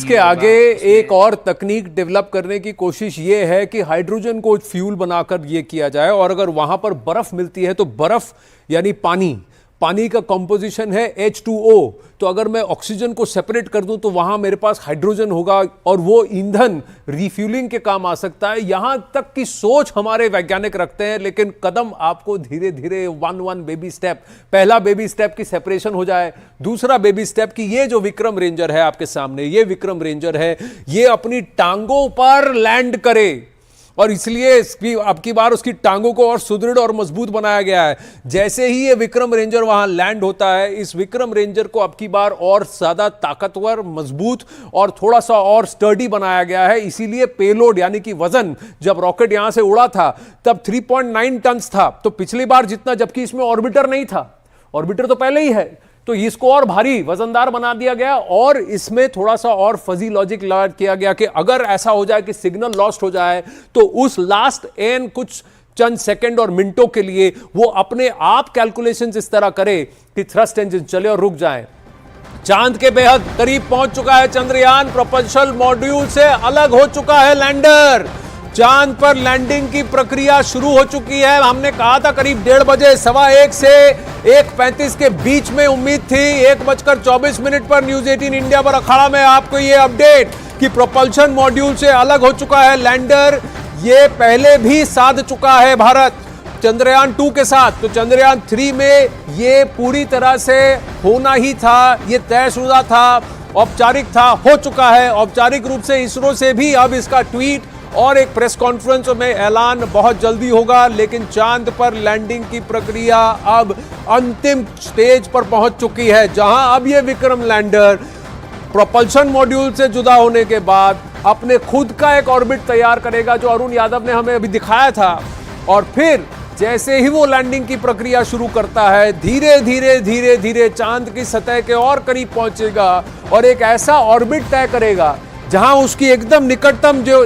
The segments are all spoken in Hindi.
इसके आगे एक और तकनीक डेवलप करने की कोशिश ये है कि हाइड्रोजन को फ्यूल बनाकर ये किया जाए, और अगर वहां पर बर्फ मिलती है तो बर्फ यानी पानी का कंपोजिशन है H2O, तो अगर मैं ऑक्सीजन को सेपरेट कर दूं तो वहां मेरे पास हाइड्रोजन होगा और वो ईंधन रिफ्यूलिंग के काम आ सकता है। यहां तक की सोच हमारे वैज्ञानिक रखते हैं, लेकिन कदम आपको धीरे धीरे वन बेबी स्टेप, पहला बेबी स्टेप की सेपरेशन हो जाए, दूसरा बेबी स्टेप की ये जो विक्रम रेंजर है आपके सामने, ये विक्रम रेंजर है, ये अपनी टांगों पर लैंड करे, और इसलिए अब की बार उसकी टांगों को और सुदृढ़ और मजबूत बनाया गया है। जैसे ही ये विक्रम रेंजर वहां लैंड होता है, इस विक्रम रेंजर को अब की बार और ज्यादा ताकतवर, मजबूत और थोड़ा सा और स्टर्डी बनाया गया है। इसीलिए पेलोड यानी कि वजन, जब रॉकेट यहां से उड़ा था तब 3.9 टन था, तो पिछली बार जितना, जबकि इसमें ऑर्बिटर नहीं था, ऑर्बिटर तो पहले ही है, तो इसको और भारी वजनदार बना दिया गया। और इसमें थोड़ा सा और फजी लॉजिक लगा किया गया कि अगर ऐसा हो जाए कि सिग्नल लॉस्ट हो जाए तो उस लास्ट एन कुछ चंद सेकंड और मिनटों के लिए वो अपने आप कैलकुलेशंस इस तरह करे कि थ्रस्ट इंजन चले और रुक जाए। चांद के बेहद करीब पहुंच चुका है चंद्रयान, प्रोपल्शन मॉड्यूल से अलग हो चुका है लैंडर, चांद पर लैंडिंग की प्रक्रिया शुरू हो चुकी है। हमने कहा था करीब 1:30 बजे, 1:15 से 1:35 के बीच में उम्मीद थी। 1:24 पर न्यूज 18 इंडिया पर अखाड़ा में आपको ये अपडेट कि प्रोपल्शन मॉड्यूल से अलग हो चुका है लैंडर। ये पहले भी साध चुका है भारत चंद्रयान 2 के साथ, तो चंद्रयान 3 में ये पूरी तरह से होना ही था, ये तयशुदा था, औपचारिक था, हो चुका है औपचारिक रूप से। इसरो से भी अब इसका ट्वीट और एक प्रेस कॉन्फ्रेंस में ऐलान बहुत जल्दी होगा, लेकिन चांद पर लैंडिंग की प्रक्रिया अब अंतिम स्टेज पर पहुंच चुकी है, जहां अब ये विक्रम लैंडर प्रोपल्शन मॉड्यूल से जुदा होने के बाद अपने खुद का एक ऑर्बिट तैयार करेगा, जो अरुण यादव ने हमें अभी दिखाया था, और फिर जैसे ही वो लैंडिंग की प्रक्रिया शुरू करता है, धीरे धीरे धीरे धीरे चांद की सतह के और करीब पहुंचेगा और एक ऐसा ऑर्बिट तय करेगा जहां उसकी एकदम निकटतम जो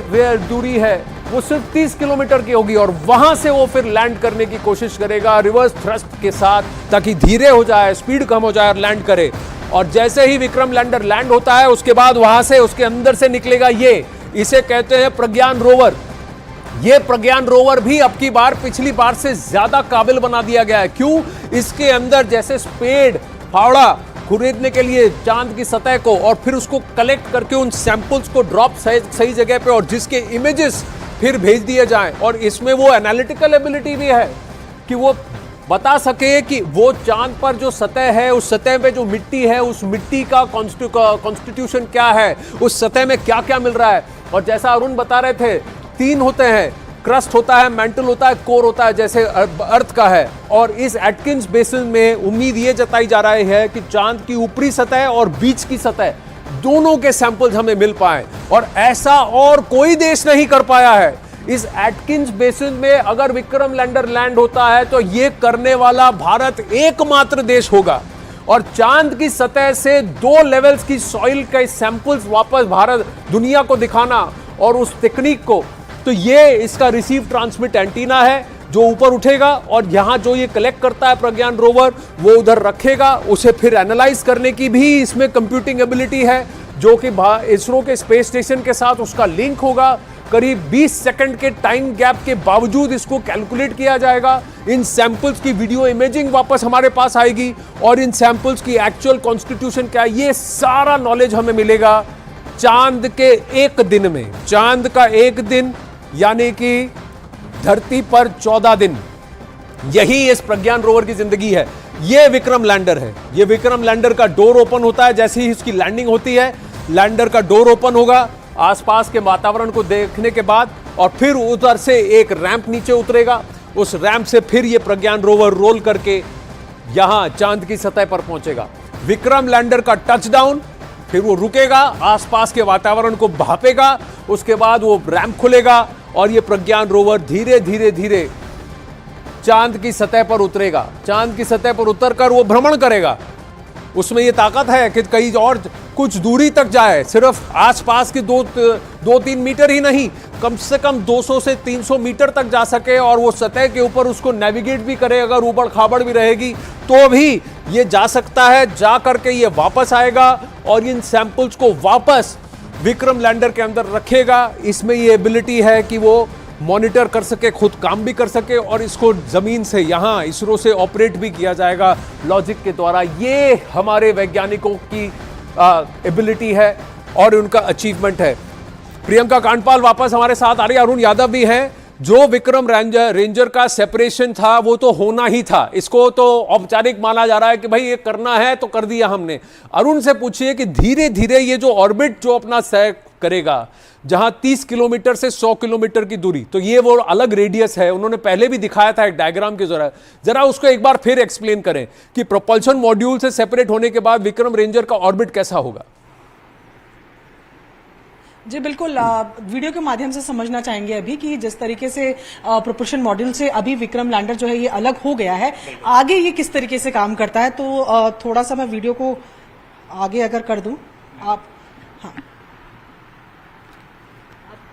दूरी है वो सिर्फ 30 किलोमीटर की होगी, और वहां से वो फिर लैंड करने की कोशिश करेगा रिवर्स थ्रस्ट के साथ, ताकि धीरे हो जाए, स्पीड कम हो जाए और लैंड करे। और जैसे ही विक्रम लैंडर लैंड होता है, उसके बाद वहां से उसके अंदर से निकलेगा ये, इसे कहते हैं प्रज्ञान रोवर। ये प्रज्ञान रोवर भी अब की बार पिछली बार से ज्यादा काबिल बना दिया गया है। क्यों? इसके अंदर जैसे स्पेड, फावड़ा खुरीदने के लिए चांद की सतह को, और फिर उसको कलेक्ट करके उन सैंपल्स को ड्रॉप सही जगह पे, और जिसके इमेजेस फिर भेज दिए जाएं। और इसमें वो एनालिटिकल एबिलिटी भी है कि वो बता सके कि वो चांद पर जो सतह है, उस सतह पे जो मिट्टी है, उस मिट्टी का कॉन्स्टिट्यूशन क्या है, उस सतह में क्या क्या मिल रहा है। और जैसा अरुण बता रहे थे, 3 होते हैं, क्रस्ट होता है, मेंटल होता है, कोर होता है, जैसे अर्थ का है। और इस एटकिंस बेसिन में उम्मीद ये जताई जा रही है कि चांद की ऊपरी सतह और बीच की सतह दोनों के सैंपल्स हमें मिल पाए, और ऐसा और कोई देश नहीं कर पाया है। इस एटकिंस बेसिन में अगर विक्रम लैंडर लैंड होता है तो ये करने वाला भारत एकमात्र देश होगा, और चांद की सतह से 2 लेवल्स की सॉइल के सैंपल्स वापस भारत दुनिया को दिखाना, और उस टेक्निक को, तो ये इसका रिसीव ट्रांसमिट एंटीना है जो ऊपर उठेगा, और यहां जो ये कलेक्ट करता है प्रज्ञान रोवर वो उधर रखेगा, उसे फिर एनालाइज करने की भी इसमें कंप्यूटिंग एबिलिटी है, जो कि इसरो के स्पेस स्टेशन के साथ उसका लिंक होगा। करीब 20 सेकंड के टाइम गैप के बावजूद इसको कैलकुलेट किया जाएगा। इन सैंपल्स की वीडियो इमेजिंग वापस हमारे पास आएगी, और इन सैंपल्स की एक्चुअल कॉन्स्टिट्यूशन क्या है, ये सारा नॉलेज हमें मिलेगा चांद के एक दिन में। चांद का एक दिन यानी कि धरती पर 14 दिन, यही इस प्रज्ञान रोवर की जिंदगी है। यह विक्रम लैंडर है। यह विक्रम लैंडर का डोर ओपन होता है जैसे ही इसकी लैंडिंग होती है, लैंडर का डोर ओपन होगा आसपास के वातावरण को देखने के बाद, और फिर उधर से एक रैंप नीचे उतरेगा। उस रैंप से फिर यह प्रज्ञान रोवर रोल करके यहां चांद की सतह पर पहुंचेगा। विक्रम लैंडर का टचडाउन, फिर वो रुकेगा, आसपास के वातावरण को भापेगा, उसके बाद वो रैंप खुलेगा और ये प्रज्ञान रोवर धीरे धीरे धीरे चांद की सतह पर उतरेगा। चांद की सतह पर उतरकर वो भ्रमण करेगा। उसमें ये ताकत है कि कहीं और कुछ दूरी तक जाए, सिर्फ आसपास की 2-3 मीटर ही नहीं, कम से कम 200 से 300 मीटर तक जा सके, और वो सतह के ऊपर उसको नेविगेट भी करे। अगर ऊबड़ खाबड़ भी रहेगी तो भी ये जा सकता है। जा करके ये वापस आएगा और इन सैंपल्स को वापस विक्रम लैंडर के अंदर रखेगा। इसमें ये एबिलिटी है कि वो मॉनिटर कर सके, खुद काम भी कर सके और इसको जमीन से यहां इसरो से ऑपरेट भी किया जाएगा लॉजिक के द्वारा। ये हमारे वैज्ञानिकों की एबिलिटी है और उनका अचीवमेंट है। प्रियंका कांडपाल वापस हमारे साथ आ रही है, अरुण यादव भी हैं। जो विक्रम रेंजर का सेपरेशन था वो तो होना ही था, इसको तो औपचारिक माना जा रहा है कि भाई ये करना है तो कर दिया हमने। अरुण से पूछिए कि धीरे धीरे ये जो ऑर्बिट जो अपना तय करेगा, जहां 30 किलोमीटर से 100 किलोमीटर की दूरी, तो ये वो अलग रेडियस है, उन्होंने पहले भी दिखाया था एक डायग्राम के जरिए। जरा उसको एक बार फिर एक्सप्लेन करें कि प्रोपल्शन मॉड्यूल से सेपरेट होने के बाद विक्रम रेंजर का ऑर्बिट कैसा होगा। जी बिल्कुल, वीडियो के माध्यम से समझना चाहेंगे अभी कि जिस तरीके से प्रोपल्शन मॉड्यूल से अभी विक्रम लैंडर जो है ये अलग हो गया है, आगे ये किस तरीके से काम करता है। तो थोड़ा सा मैं वीडियो को आगे अगर कर दूं आप, हाँ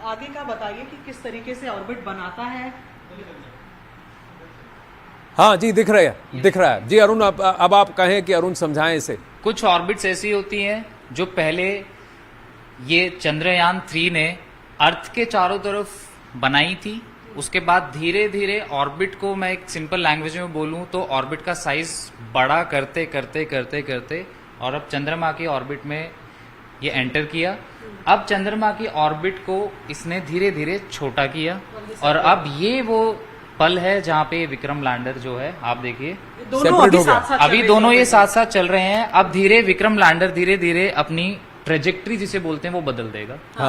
आगे का बताइए कि किस तरीके से ऑर्बिट बनाता है। हाँ जी, दिख रहा है जी। अरुण अब आप कहें कि अरुण समझाएं इसे। कुछ ऑर्बिट्स ऐसी होती हैं जो पहले ये चंद्रयान 3 ने अर्थ के चारों तरफ बनाई थी, उसके बाद धीरे धीरे ऑर्बिट को, मैं एक सिंपल लैंग्वेज में बोलूं तो ऑर्बिट का साइज बड़ा करते करते करते करते और अब चंद्रमा की ऑर्बिट में ये एंटर किया। अब चंद्रमा की ऑर्बिट को इसने धीरे धीरे छोटा किया और अब ये वो पल है जहां पे विक्रम लैंडर जो है, आप देखिए दोनों अभी दोनों ये साथ साथ चल रहे हैं। अब धीरे विक्रम लैंडर धीरे धीरे अपनी ट्रेजेक्ट्री जिसे बोलते हैं वो बदल देगा।